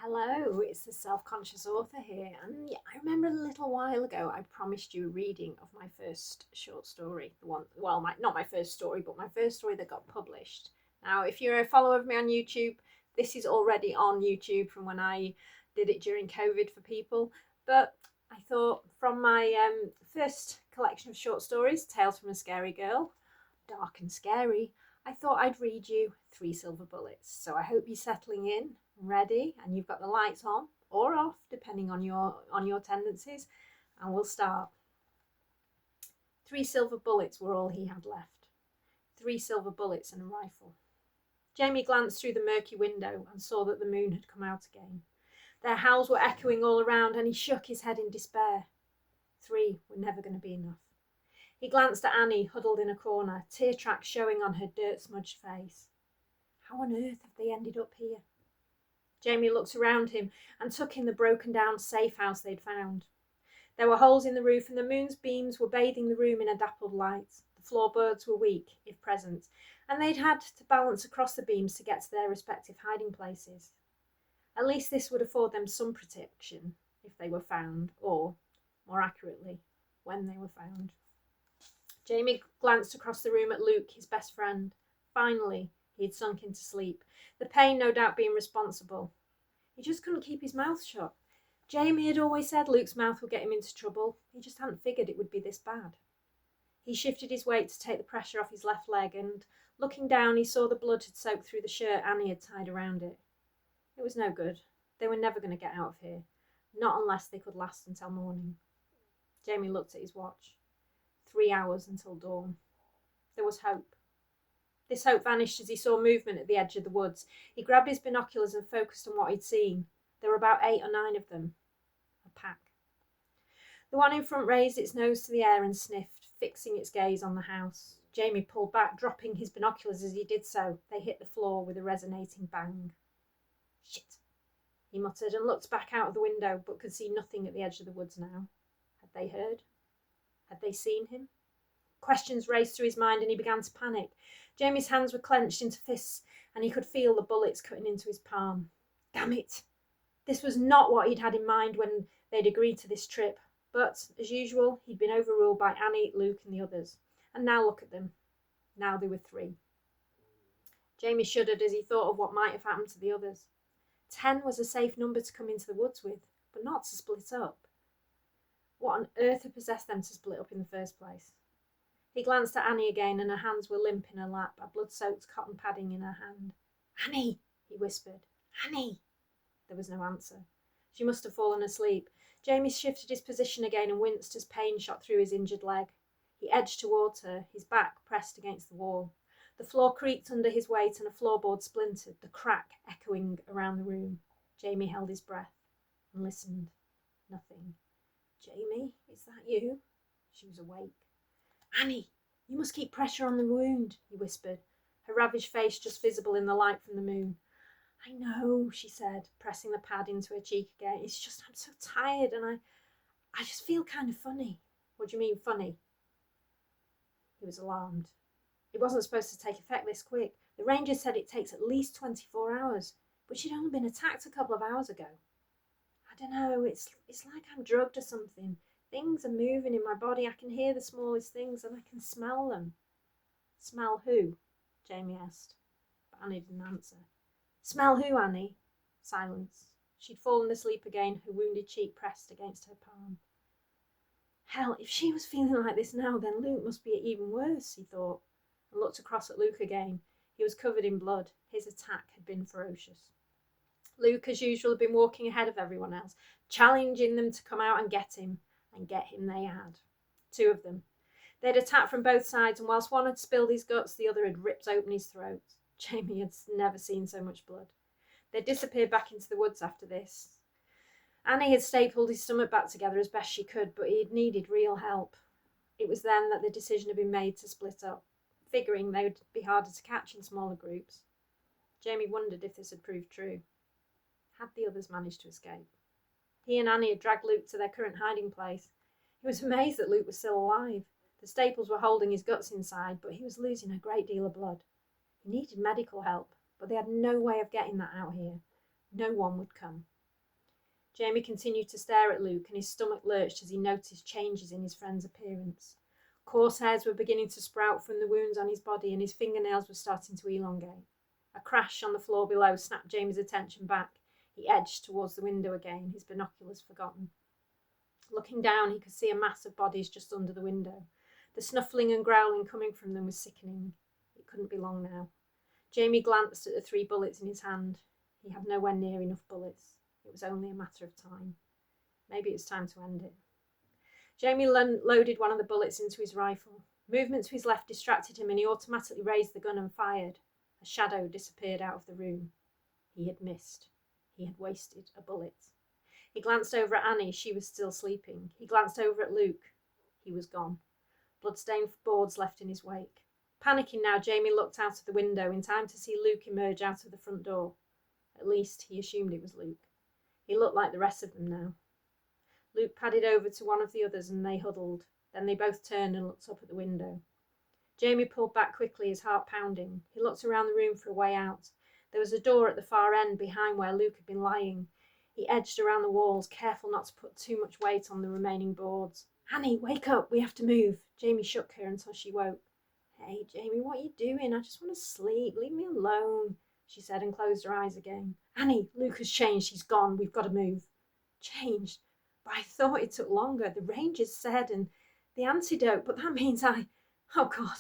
Hello, it's the Self-Conscious Author here, and yeah, I remember a little while ago I promised you a reading of my first short story. Not my first story, but my first story that got published. Now, if you're a follower of me on YouTube, this is already on YouTube from when I did it during COVID for people. But I thought from my first collection of short stories, Tales from a Scary Girl, dark and scary, I thought I'd read you Three Silver Bullets. So I hope you're settling in, ready, and you've got the lights on or off, depending on your tendencies, and we'll start. 3 silver bullets were all he had left. 3 silver bullets and a rifle. Jamie glanced through the murky window and saw that the moon had come out again. Their howls were echoing all around, and he shook his head in despair. 3 were never going to be enough. He glanced at Annie, huddled in a corner, tear tracks showing on her dirt-smudged face. How on earth have they ended up here? Jamie looked around him and took in the broken-down safe house they'd found. There were holes in the roof, and the moon's beams were bathing the room in a dappled light. The floorboards were weak, if present, and they'd had to balance across the beams to get to their respective hiding places. At least this would afford them some protection if they were found, or, more accurately, when they were found. Jamie glanced across the room at Luke, his best friend. Finally, he had sunk into sleep, the pain no doubt being responsible. He just couldn't keep his mouth shut. Jamie had always said Luke's mouth would get him into trouble. He just hadn't figured it would be this bad. He shifted his weight to take the pressure off his left leg, and looking down, he saw the blood had soaked through the shirt Annie had tied around it. It was no good. They were never going to get out of here, not unless they could last until morning. Jamie looked at his watch. 3 hours until dawn. There was hope. This hope vanished as he saw movement at the edge of the woods. He grabbed his binoculars and focused on what he'd seen. There were about 8 or 9 of them. A pack. The one in front raised its nose to the air and sniffed, fixing its gaze on the house. Jamie pulled back, dropping his binoculars as he did so. They hit the floor with a resonating bang. Shit, he muttered and looked back out of the window, but could see nothing at the edge of the woods now. Had they heard? Had they seen him? Questions raced through his mind and he began to panic. Jamie's hands were clenched into fists and he could feel the bullets cutting into his palm. Damn it! This was not what he'd had in mind when they'd agreed to this trip. But, as usual, he'd been overruled by Annie, Luke and the others. And now look at them. Now they were 3. Jamie shuddered as he thought of what might have happened to the others. 10 was a safe number to come into the woods with, but not to split up. What on earth had possessed them to split up in the first place? He glanced at Annie again, and her hands were limp in her lap, a blood-soaked cotton padding in her hand. Annie, he whispered. Annie! There was no answer. She must have fallen asleep. Jamie shifted his position again and winced as pain shot through his injured leg. He edged towards her, his back pressed against the wall. The floor creaked under his weight and a floorboard splintered, the crack echoing around the room. Jamie held his breath and listened. Nothing. Jamie, is that you? She was awake. Annie, you must keep pressure on the wound, he whispered, her ravaged face just visible in the light from the moon. I know, she said, pressing the pad into her cheek again. It's just I'm so tired and I just feel kind of funny. What do you mean funny? He was alarmed. It wasn't supposed to take effect this quick. The ranger said it takes at least 24 hours, but she'd only been attacked a couple of hours ago. I don't know, it's like I'm drugged or something. Things are moving in my body. I can hear the smallest things and I can smell them. Smell who? Jamie asked, but Annie didn't answer. Smell who, Annie? Silence. She'd fallen asleep again, her wounded cheek pressed against her palm. Hell, if she was feeling like this now, then Luke must be even worse, he thought, and looked across at Luke again. He was covered in blood. His attack had been ferocious. Luke, as usual, had been walking ahead of everyone else, challenging them to come out and get him they had. 2 of them. They'd attacked from both sides, and whilst one had spilled his guts, the other had ripped open his throat. Jamie had never seen so much blood. They disappeared back into the woods after this. Annie had stapled his stomach back together as best she could, but he had needed real help. It was then that the decision had been made to split up, figuring they would be harder to catch in smaller groups. Jamie wondered if this had proved true. Had the others managed to escape? He and Annie had dragged Luke to their current hiding place. He was amazed that Luke was still alive. The staples were holding his guts inside, but he was losing a great deal of blood. He needed medical help, but they had no way of getting that out here. No one would come. Jamie continued to stare at Luke, and his stomach lurched as he noticed changes in his friend's appearance. Coarse hairs were beginning to sprout from the wounds on his body, and his fingernails were starting to elongate. A crash on the floor below snapped Jamie's attention back. He edged towards the window again, his binoculars forgotten. Looking down, he could see a mass of bodies just under the window. The snuffling and growling coming from them was sickening. It couldn't be long now. Jamie glanced at the 3 bullets in his hand. He had nowhere near enough bullets. It was only a matter of time. Maybe it was time to end it. Jamie loaded one of the bullets into his rifle. Movement to his left distracted him, and he automatically raised the gun and fired. A shadow disappeared out of the room. He had missed. He had wasted a bullet. He glanced over at Annie. She was still sleeping. He glanced over at Luke. He was gone. Bloodstained boards left in his wake. Panicking now, Jamie looked out of the window in time to see Luke emerge out of the front door. At least, he assumed it was Luke. He looked like the rest of them now. Luke padded over to one of the others and they huddled. Then they both turned and looked up at the window. Jamie pulled back quickly, his heart pounding. He looked around the room for a way out. There was a door at the far end behind where Luke had been lying. He edged around the walls, careful not to put too much weight on the remaining boards. "Annie, wake up, we have to move." Jamie shook her until she woke. "Hey, Jamie, what are you doing? I just want to sleep. Leave me alone," she said and closed her eyes again. "Annie, Luke has changed. He's gone. We've got to move." "Changed? But I thought it took longer. The Rangers said, and the antidote, but that means Oh, God."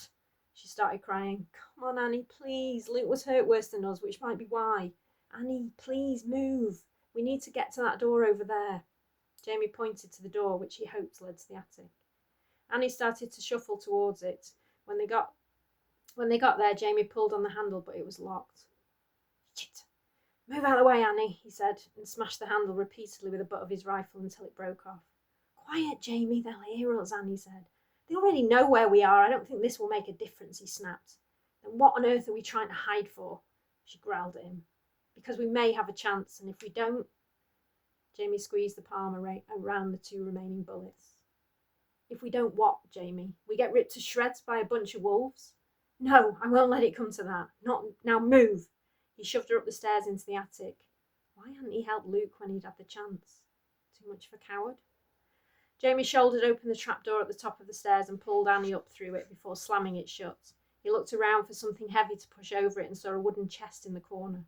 She started crying. "Come on, Annie, please. Luke was hurt worse than us, which might be why. Annie, please move. We need to get to that door over there." Jamie pointed to the door, which he hoped led to the attic. Annie started to shuffle towards it. When they got there, Jamie pulled on the handle, but it was locked. "Shit. Move out of the way, Annie," he said, and smashed the handle repeatedly with the butt of his rifle until it broke off. "Quiet, Jamie, they'll hear us," Annie said. "They already know where we are. I don't think this will make a difference," he snapped. "Then what on earth are we trying to hide for?" She growled at him. "Because we may have a chance, and if we don't..." Jamie squeezed the palm around the 2 remaining bullets. "If we don't what, Jamie? We get ripped to shreds by a bunch of wolves?" "No, I won't let it come to that. Not now, move." He shoved her up the stairs into the attic. Why hadn't he helped Luke when he'd had the chance? Too much of a coward? Jamie shouldered open the trapdoor at the top of the stairs and pulled Annie up through it before slamming it shut. He looked around for something heavy to push over it and saw a wooden chest in the corner.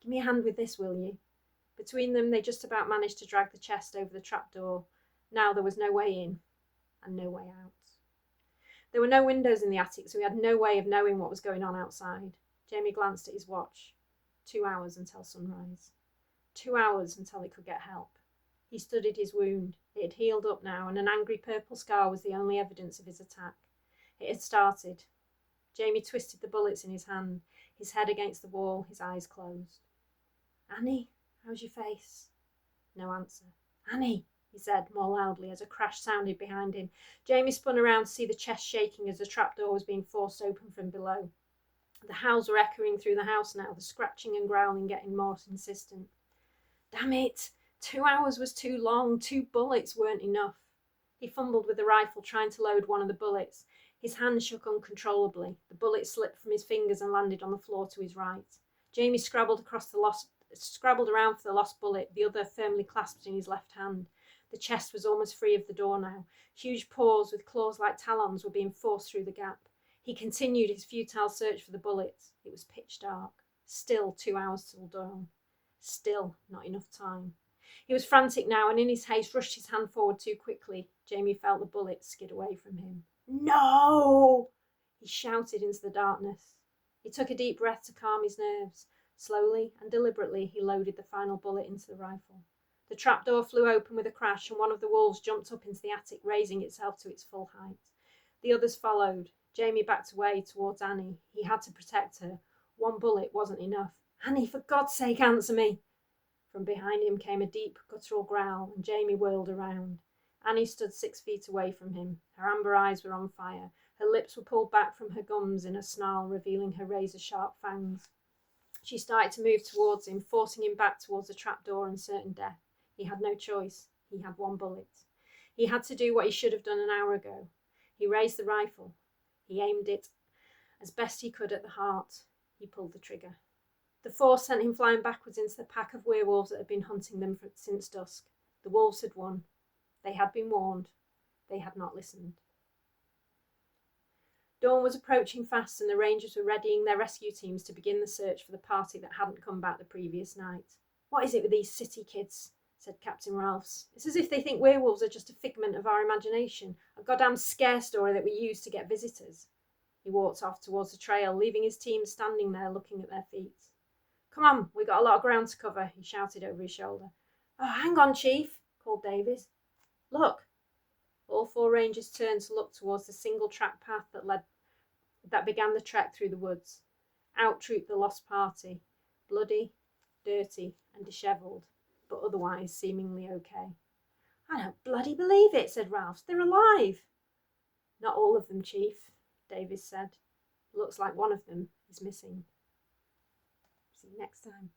"Give me a hand with this, will you?" Between them, they just about managed to drag the chest over the trapdoor. Now there was no way in and no way out. There were no windows in the attic, so he had no way of knowing what was going on outside. Jamie glanced at his watch. 2 hours until sunrise. 2 hours until he could get help. He studied his wound. It had healed up now, and an angry purple scar was the only evidence of his attack. It had started. Jamie twisted the bullets in his hand, his head against the wall, his eyes closed. "Annie, how's your face?" No answer. "Annie," he said more loudly as a crash sounded behind him. Jamie spun around to see the chest shaking as the trapdoor was being forced open from below. The howls were echoing through the house now, the scratching and growling getting more insistent. Damn it! 2 hours was too long. 2 bullets weren't enough. He fumbled with the rifle, trying to load one of the bullets. His hand shook uncontrollably. The bullet slipped from his fingers and landed on the floor to his right. Jamie scrabbled around for the lost bullet, the other firmly clasped in his left hand. The chest was almost free of the door now. Huge paws with claws like talons were being forced through the gap. He continued his futile search for the bullet. It was pitch dark. Still 2 hours till dawn. Still not enough time. He was frantic now, and in his haste rushed his hand forward too quickly. Jamie felt the bullet skid away from him. "No!" he shouted into the darkness. He took a deep breath to calm his nerves. Slowly and deliberately he loaded the final bullet into the rifle. The trapdoor flew open with a crash, and one of the wolves jumped up into the attic, raising itself to its full height. The others followed. Jamie backed away towards Annie. He had to protect her. 1 bullet wasn't enough. "Annie, for God's sake, answer me!" From behind him came a deep, guttural growl, and Jamie whirled around. Annie stood 6 feet away from him. Her amber eyes were on fire. Her lips were pulled back from her gums in a snarl, revealing her razor-sharp fangs. She started to move towards him, forcing him back towards the trapdoor and certain death. He had no choice. He had 1 bullet. He had to do what he should have done an hour ago. He raised the rifle. He aimed it as best he could at the heart. He pulled the trigger. The force sent him flying backwards into the pack of werewolves that had been hunting them since dusk. The wolves had won. They had been warned. They had not listened. Dawn was approaching fast, and the Rangers were readying their rescue teams to begin the search for the party that hadn't come back the previous night. "What is it with these city kids?" said Captain Ralphs. "It's as if they think werewolves are just a figment of our imagination, a goddamn scare story that we use to get visitors." He walked off towards the trail, leaving his team standing there looking at their feet. "Come on, we got a lot of ground to cover," he shouted over his shoulder. "Oh, hang on, Chief," called Davies. "Look." All 4 Rangers turned to look towards the single-track path that began the trek through the woods. Out trooped the lost party, bloody, dirty, and dishevelled, but otherwise seemingly okay. "I don't bloody believe it," said Ralph. "They're alive." "Not all of them, Chief," Davies said. "Looks like one of them is missing." See you next time.